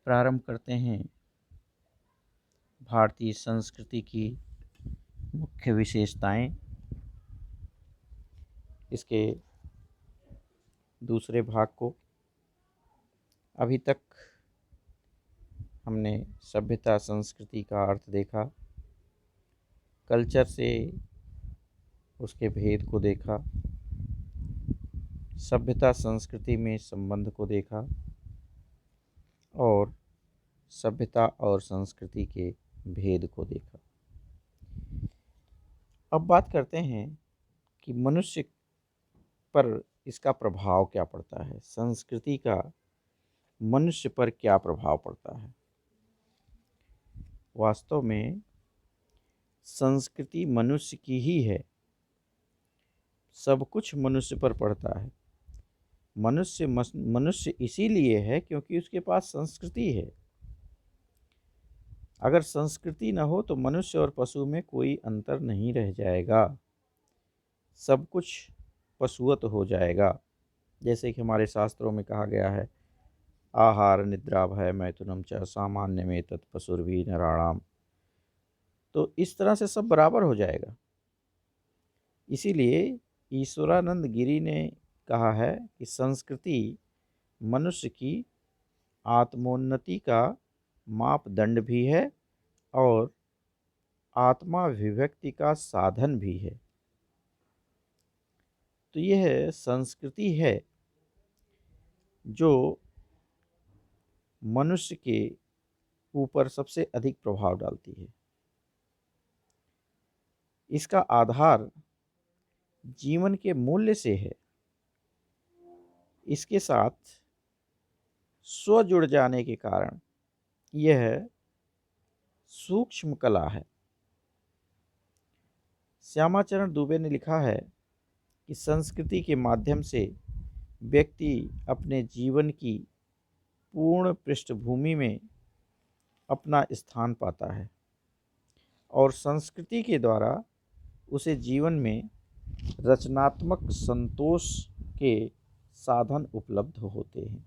प्रारंभ करते हैं भारतीय संस्कृति की मुख्य विशेषताएं। इसके दूसरे भाग को अभी तक हमने सभ्यता संस्कृति का अर्थ देखा, कल्चर से उसके भेद को देखा, सभ्यता संस्कृति में संबंध को देखा और सभ्यता और संस्कृति के भेद को देखा। अब बात करते हैं कि मनुष्य पर इसका प्रभाव क्या पड़ता है, संस्कृति का मनुष्य पर क्या प्रभाव पड़ता है। वास्तव में संस्कृति मनुष्य की ही है, सब कुछ मनुष्य पर पड़ता है। मनुष्य इसीलिए है क्योंकि उसके पास संस्कृति है। अगर संस्कृति न हो तो मनुष्य और पशु में कोई अंतर नहीं रह जाएगा, सब कुछ पशुवत हो जाएगा। जैसे कि हमारे शास्त्रों में कहा गया है, आहार निद्रा भय मैथुनम च सामान्य में तत् पशुर्भी नराणाम। तो इस तरह से सब बराबर हो जाएगा। इसीलिए ईश्वरानंद गिरी ने कहा है कि संस्कृति मनुष्य की आत्मोन्नति का मापदंड भी है और आत्मा विभक्ति का साधन भी है। तो यह संस्कृति है जो मनुष्य के ऊपर सबसे अधिक प्रभाव डालती है। इसका आधार जीवन के मूल्य से है। इसके साथ स्व जुड़ जाने के कारण यह सूक्ष्म कला है। श्यामाचरण दुबे ने लिखा है कि संस्कृति के माध्यम से व्यक्ति अपने जीवन की पूर्ण पृष्ठभूमि में अपना स्थान पाता है और संस्कृति के द्वारा उसे जीवन में रचनात्मक संतोष के साधन उपलब्ध होते हैं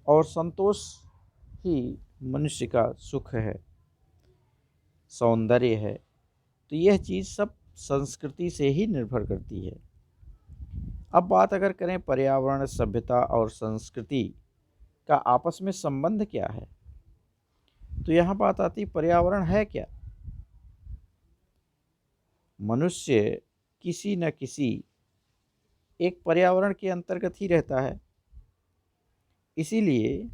और संतोष ही मनुष्य का सुख है, सौंदर्य है। तो यह चीज़ सब संस्कृति से ही निर्भर करती है। अब बात अगर करें पर्यावरण, सभ्यता और संस्कृति का आपस में संबंध क्या है, तो यहाँ बात आती पर्यावरण है क्या। मनुष्य किसी न किसी एक पर्यावरण के अंतर्गत ही रहता है। इसीलिए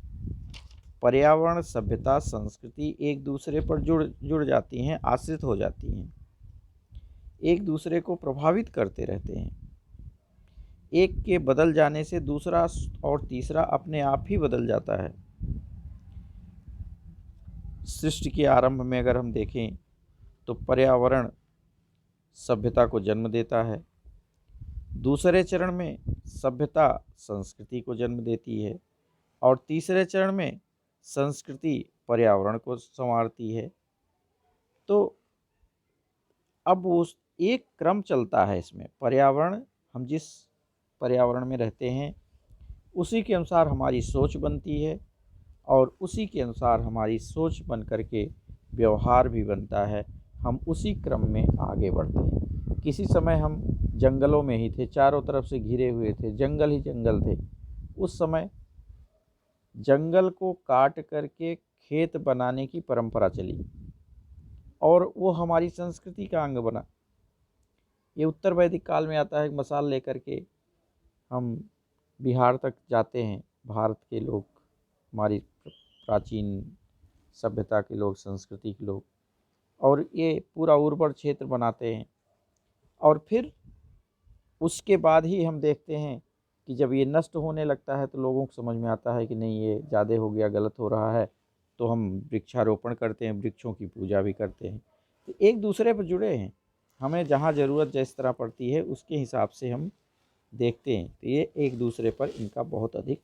पर्यावरण, सभ्यता, संस्कृति एक दूसरे पर जुड़ जाती हैं, आश्रित हो जाती हैं, एक दूसरे को प्रभावित करते रहते हैं। एक के बदल जाने से दूसरा और तीसरा अपने आप ही बदल जाता है। सृष्टि के आरंभ में अगर हम देखें तो पर्यावरण सभ्यता को जन्म देता है, दूसरे चरण में सभ्यता संस्कृति को जन्म देती है और तीसरे चरण में संस्कृति पर्यावरण को संवारती है। तो अब उस एक क्रम चलता है इसमें। पर्यावरण, हम जिस पर्यावरण में रहते हैं उसी के अनुसार हमारी सोच बनती है और उसी के अनुसार हमारी सोच बन करके व्यवहार भी बनता है। हम उसी क्रम में आगे बढ़ते हैं। किसी समय हम जंगलों में ही थे, चारों तरफ से घिरे हुए थे, जंगल ही जंगल थे। उस समय जंगल को काट करके खेत बनाने की परंपरा चली और वो हमारी संस्कृति का अंग बना। ये उत्तर वैदिक काल में आता है। मसाल लेकर के हम बिहार तक जाते हैं, भारत के लोग, हमारी प्राचीन सभ्यता के लोग, संस्कृति के लोग, और ये पूरा उर्वर क्षेत्र बनाते हैं। और फिर उसके बाद ही हम देखते हैं कि जब ये नष्ट होने लगता है तो लोगों को समझ में आता है कि नहीं, ये ज़्यादा हो गया, गलत हो रहा है, तो हम वृक्षारोपण करते हैं, वृक्षों की पूजा भी करते हैं। तो एक दूसरे पर जुड़े हैं। हमें जहाँ ज़रूरत जिस तरह पड़ती है उसके हिसाब से हम देखते हैं। तो ये एक दूसरे पर इनका बहुत अधिक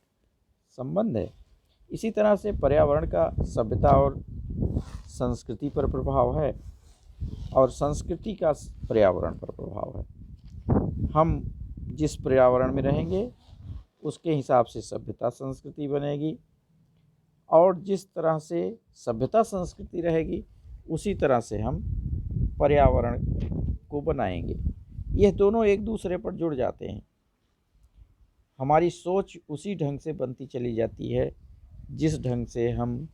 संबंध है। इसी तरह से पर्यावरण का सभ्यता और संस्कृति पर प्रभाव है और संस्कृति का पर्यावरण पर प्रभाव है। हम जिस पर्यावरण में रहेंगे उसके हिसाब से सभ्यता संस्कृति बनेगी और जिस तरह से सभ्यता संस्कृति रहेगी उसी तरह से हम पर्यावरण को बनाएंगे। यह दोनों एक दूसरे पर जुड़ जाते हैं। हमारी सोच उसी ढंग से बनती चली जाती है जिस ढंग से हम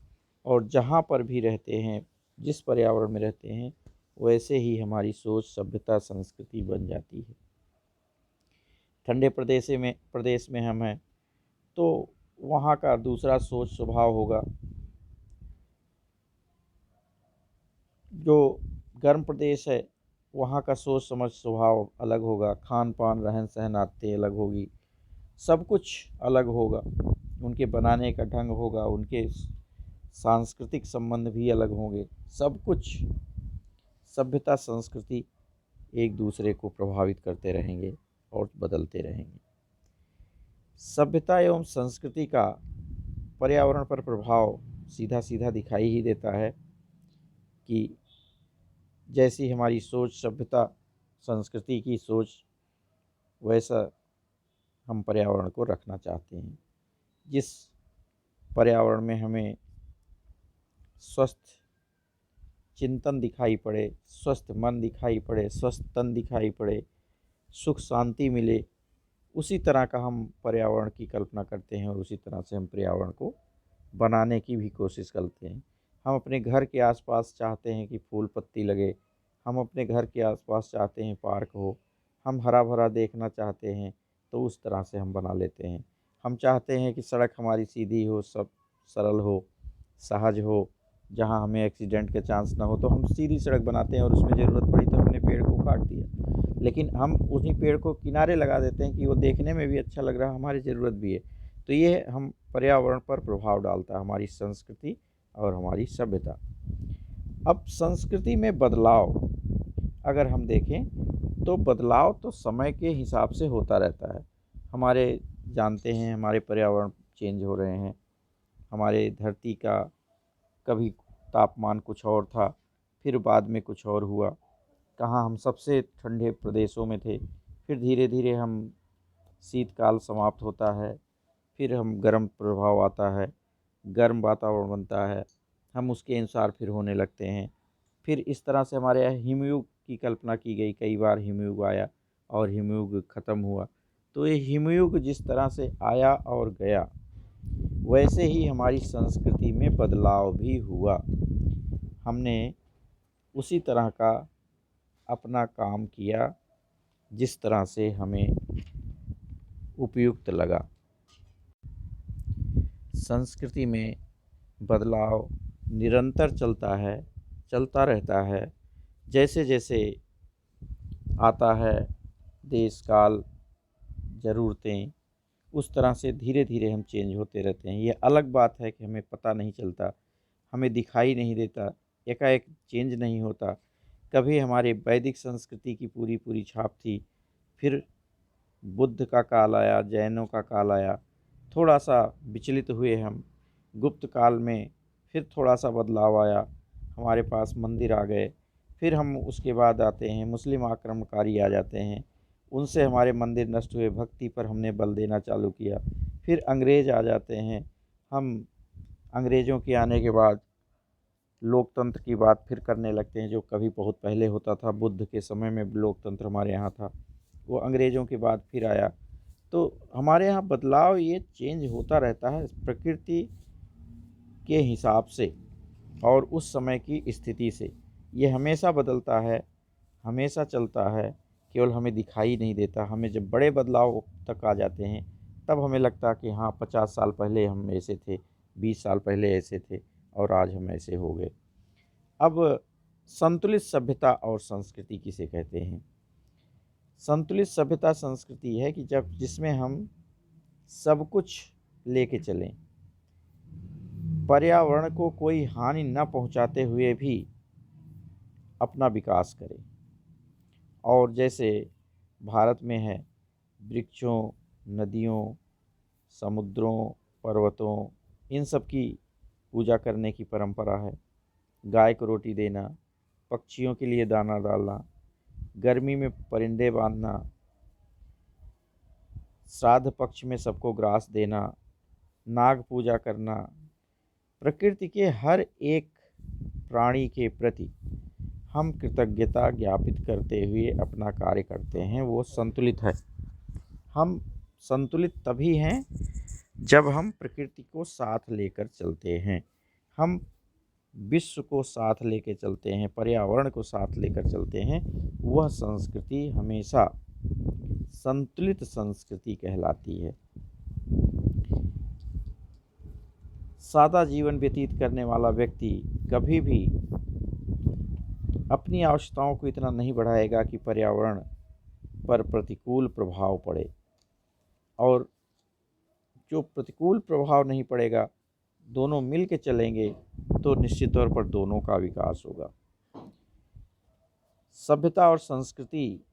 और जहाँ पर भी रहते हैं, जिस पर्यावरण में रहते हैं, वैसे ही हमारी सोच सभ्यता संस्कृति बन जाती है। ठंडे प्रदेश में हम हैं तो वहाँ का दूसरा सोच स्वभाव होगा, जो गर्म प्रदेश है वहाँ का सोच समझ स्वभाव अलग होगा, खान पान रहन सहन आदतें अलग होगी, सब कुछ अलग होगा, उनके बनाने का ढंग होगा, उनके सांस्कृतिक संबंध भी अलग होंगे। सब कुछ सभ्यता संस्कृति एक दूसरे को प्रभावित करते रहेंगे और बदलते रहेंगे। सभ्यता एवं संस्कृति का पर्यावरण पर प्रभाव सीधा सीधा दिखाई ही देता है कि जैसी हमारी सोच सभ्यता संस्कृति की सोच, वैसा हम पर्यावरण को रखना चाहते हैं। जिस पर्यावरण में हमें स्वस्थ चिंतन दिखाई पड़े, स्वस्थ मन दिखाई पड़े, स्वस्थ तन दिखाई पड़े, सुख शांति मिले, उसी तरह का हम पर्यावरण की कल्पना करते हैं और उसी तरह से हम पर्यावरण को बनाने की भी कोशिश करते हैं। हम अपने घर के आसपास चाहते हैं कि फूल पत्ती लगे, हम अपने घर के आसपास चाहते हैं पार्क हो, हम हरा भरा देखना चाहते हैं तो उस तरह से हम बना लेते हैं। हम चाहते हैं कि सड़क हमारी सीधी हो, सब सरल हो, सहज हो, जहाँ हमें एक्सीडेंट के चांस ना हो, तो हम सीधी सड़क बनाते हैं और उसमें ज़रूरत पड़ी तो हमने पेड़ को काट दिया। लेकिन हम उन्हीं पेड़ को किनारे लगा देते हैं कि वो देखने में भी अच्छा लग रहा है, हमारी ज़रूरत भी है। तो ये हम पर्यावरण पर प्रभाव डालता है हमारी संस्कृति और हमारी सभ्यता। अब संस्कृति में बदलाव अगर हम देखें तो बदलाव तो समय के हिसाब से होता रहता है। हमारे जानते हैं हमारे पर्यावरण चेंज हो रहे हैं, हमारे धरती का कभी तापमान कुछ और था, फिर बाद में कुछ और हुआ। कहाँ हम सबसे ठंडे प्रदेशों में थे, फिर धीरे धीरे हम शीतकाल समाप्त होता है, फिर हम गर्म प्रभाव आता है, गर्म वातावरण बनता है, हम उसके अनुसार फिर होने लगते हैं। फिर इस तरह से हमारे यहाँ हिमयुग की कल्पना की गई, कई बार हिमयुग आया और हिमयुग ख़त्म हुआ। तो ये हिमयुग जिस तरह से आया और गया, वैसे ही हमारी संस्कृति में बदलाव भी हुआ। हमने उसी तरह का अपना काम किया जिस तरह से हमें उपयुक्त लगा। संस्कृति में बदलाव निरंतर चलता रहता है। जैसे जैसे आता है देश काल ज़रूरतें, उस तरह से धीरे धीरे हम चेंज होते रहते हैं। ये अलग बात है कि हमें पता नहीं चलता, हमें दिखाई नहीं देता, एकाएक चेंज नहीं होता। कभी हमारे वैदिक संस्कृति की पूरी पूरी छाप थी, फिर बुद्ध का काल आया, जैनों का काल आया, थोड़ा सा विचलित हुए हम। गुप्त काल में फिर थोड़ा सा बदलाव आया, हमारे पास मंदिर आ गए। फिर हम उसके बाद आते हैं मुस्लिम आक्रमणकारी आ जाते हैं, उनसे हमारे मंदिर नष्ट हुए, भक्ति पर हमने बल देना चालू किया। फिर अंग्रेज़ आ जाते हैं, हम अंग्रेज़ों के आने के बाद लोकतंत्र की बात फिर करने लगते हैं, जो कभी बहुत पहले होता था। बुद्ध के समय में लोकतंत्र हमारे यहाँ था, वो अंग्रेज़ों के बाद फिर आया। तो हमारे यहाँ बदलाव ये चेंज होता रहता है प्रकृति के हिसाब से और उस समय की स्थिति से। ये हमेशा बदलता है, हमेशा चलता है, केवल हमें दिखाई नहीं देता। हमें जब बड़े बदलाव तक आ जाते हैं तब हमें लगता है कि हाँ 50 साल पहले हम ऐसे थे, 20 साल पहले ऐसे थे और आज हम ऐसे हो गए। अब संतुलित सभ्यता और संस्कृति किसे कहते हैं? संतुलित सभ्यता संस्कृति है कि जब जिसमें हम सब कुछ लेके चलें, पर्यावरण को कोई हानि न पहुंचाते हुए भी अपना विकास करें। और जैसे भारत में है, वृक्षों, नदियों, समुद्रों, पर्वतों, इन सब की पूजा करने की परंपरा है। गाय को रोटी देना, पक्षियों के लिए दाना डालना, गर्मी में परिंदे बांधना, श्राद्ध पक्ष में सबको ग्रास देना, नाग पूजा करना, प्रकृति के हर एक प्राणी के प्रति हम कृतज्ञता ज्ञापित करते हुए अपना कार्य करते हैं, वो संतुलित है। हम संतुलित तभी हैं जब हम प्रकृति को साथ लेकर चलते हैं, हम विश्व को साथ लेकर चलते हैं, पर्यावरण को साथ लेकर चलते हैं। वह संस्कृति हमेशा संतुलित संस्कृति कहलाती है। सादा जीवन व्यतीत करने वाला व्यक्ति कभी भी अपनी आवश्यकताओं को इतना नहीं बढ़ाएगा कि पर्यावरण पर प्रतिकूल प्रभाव पड़े, और जो प्रतिकूल प्रभाव नहीं पड़ेगा, दोनों मिल के चलेंगे तो निश्चित तौर पर दोनों का विकास होगा। सभ्यता और संस्कृति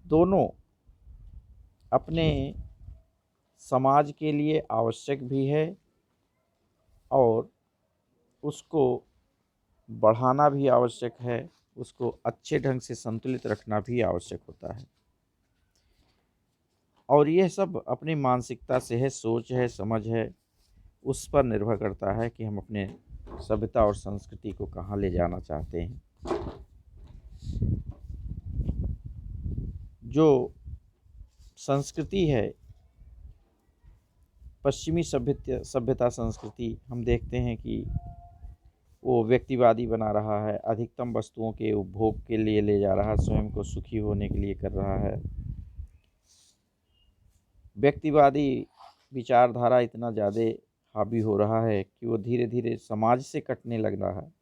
दोनों अपने समाज के लिए आवश्यक भी है और उसको बढ़ाना भी आवश्यक है, उसको अच्छे ढंग से संतुलित रखना भी आवश्यक होता है। और यह सब अपनी मानसिकता से है, सोच है, समझ है, उस पर निर्भर करता है कि हम अपने सभ्यता और संस्कृति को कहाँ ले जाना चाहते हैं। जो संस्कृति है, पश्चिमी सभ्यता संस्कृति, हम देखते हैं कि वो व्यक्तिवादी बना रहा है, अधिकतम वस्तुओं के उपभोग के लिए ले जा रहा है, स्वयं को सुखी होने के लिए कर रहा है। व्यक्तिवादी विचारधारा इतना ज़्यादा हावी हो रहा है कि वो धीरे धीरे समाज से कटने लग रहा है।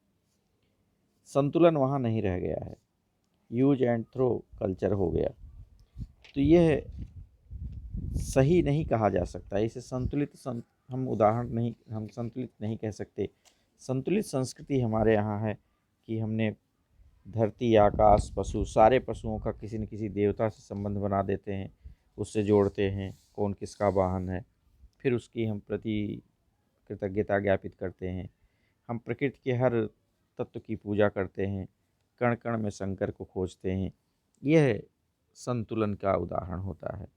संतुलन वहाँ नहीं रह गया है, यूज एंड थ्रो कल्चर हो गया। तो यह सही नहीं कहा जा सकता। इसे हम संतुलित नहीं कह सकते। संतुलित संस्कृति हमारे यहाँ है कि हमने धरती, आकाश, पशु, सारे पशुओं का किसी न किसी देवता से संबंध बना देते हैं, उससे जोड़ते हैं, कौन किसका वाहन है, फिर उसकी हम प्रति कृतज्ञता ज्ञापित करते हैं। हम प्रकृति के हर तत्व की पूजा करते हैं, कण कण में शंकर को खोजते हैं। यह संतुलन का उदाहरण होता है।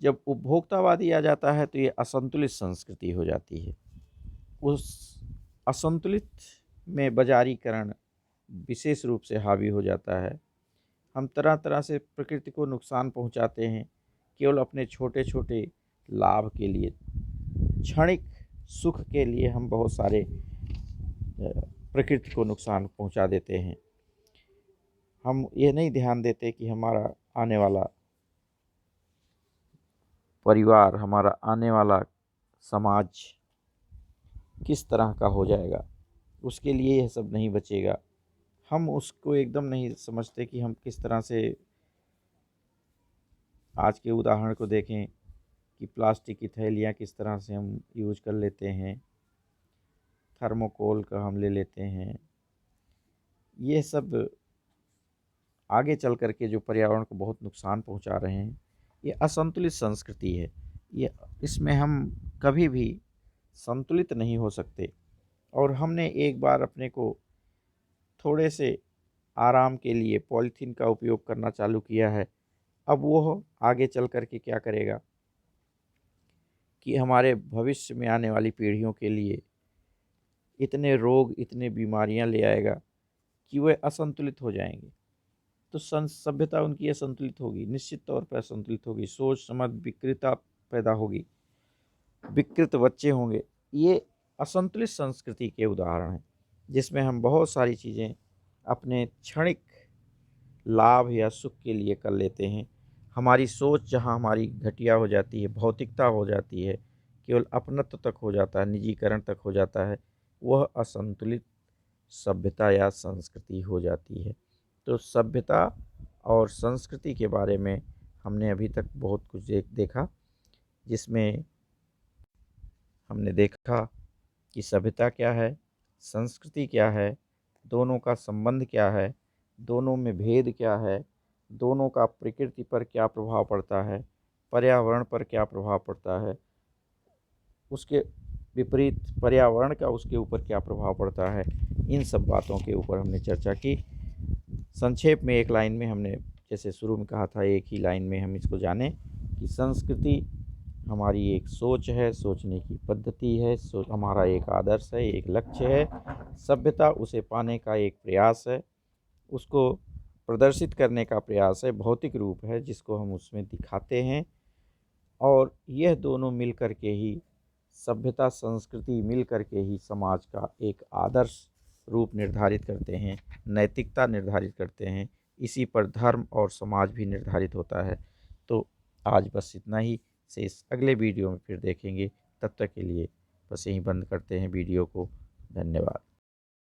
जब उपभोक्तावादी आ जाता है तो ये असंतुलित संस्कृति हो जाती है। उस असंतुलित में बाजारीकरण विशेष रूप से हावी हो जाता है। हम तरह तरह से प्रकृति को नुकसान पहुंचाते हैं, केवल अपने छोटे छोटे लाभ के लिए, क्षणिक सुख के लिए हम बहुत सारे प्रकृति को नुकसान पहुंचा देते हैं। हम ये नहीं ध्यान देते कि हमारा आने वाला परिवार, हमारा आने वाला समाज किस तरह का हो जाएगा, उसके लिए यह सब नहीं बचेगा। हम उसको एकदम नहीं समझते कि हम किस तरह से, आज के उदाहरण को देखें कि प्लास्टिक की थैलियाँ किस तरह से हम यूज कर लेते हैं, थर्मोकोल का हम ले लेते हैं। ये सब आगे चल कर के जो पर्यावरण को बहुत नुकसान पहुंचा रहे हैं, ये असंतुलित संस्कृति है। इसमें हम कभी भी संतुलित नहीं हो सकते। और हमने एक बार अपने को थोड़े से आराम के लिए पॉलीथीन का उपयोग करना चालू किया है, अब वो आगे चल कर के क्या करेगा कि हमारे भविष्य में आने वाली पीढ़ियों के लिए इतने रोग, इतने बीमारियां ले आएगा कि वे असंतुलित हो जाएंगे। तो सभ्यता उनकी असंतुलित होगी, निश्चित तौर पर असंतुलित होगी। सोच समझ विकृतता पैदा होगी, विकृत बच्चे होंगे। ये असंतुलित संस्कृति के उदाहरण हैं, जिसमें हम बहुत सारी चीज़ें अपने क्षणिक लाभ या सुख के लिए कर लेते हैं। हमारी सोच जहाँ हमारी घटिया हो जाती है, भौतिकता हो जाती है, केवल अपनत्व तक हो जाता है, निजीकरण तक हो जाता है, वह असंतुलित सभ्यता या संस्कृति हो जाती है। तो सभ्यता और संस्कृति के बारे में हमने अभी तक बहुत कुछ देखा, जिसमें हमने देखा कि सभ्यता क्या है, संस्कृति क्या है, दोनों का संबंध क्या है, दोनों में भेद क्या है, दोनों का प्रकृति पर क्या प्रभाव पड़ता है, पर्यावरण पर क्या प्रभाव पड़ता है, उसके विपरीत पर्यावरण का उसके ऊपर क्या प्रभाव पड़ता है। इन सब बातों के ऊपर हमने चर्चा की। संक्षेप में एक लाइन में हमने, जैसे शुरू में कहा था, एक ही लाइन में हम इसको जाने कि संस्कृति हमारी एक सोच है, सोचने की पद्धति है, हमारा एक आदर्श है, एक लक्ष्य है। सभ्यता उसे पाने का एक प्रयास है, उसको प्रदर्शित करने का प्रयास है, भौतिक रूप है जिसको हम उसमें दिखाते हैं। और यह दोनों मिल कर के ही सभ्यता संस्कृति मिल कर के ही समाज का एक आदर्श रूप निर्धारित करते हैं, नैतिकता निर्धारित करते हैं। इसी पर धर्म और समाज भी निर्धारित होता है। तो आज बस इतना ही, शेष अगले वीडियो में फिर देखेंगे। तब तक के लिए बस यहीं बंद करते हैं वीडियो को। धन्यवाद।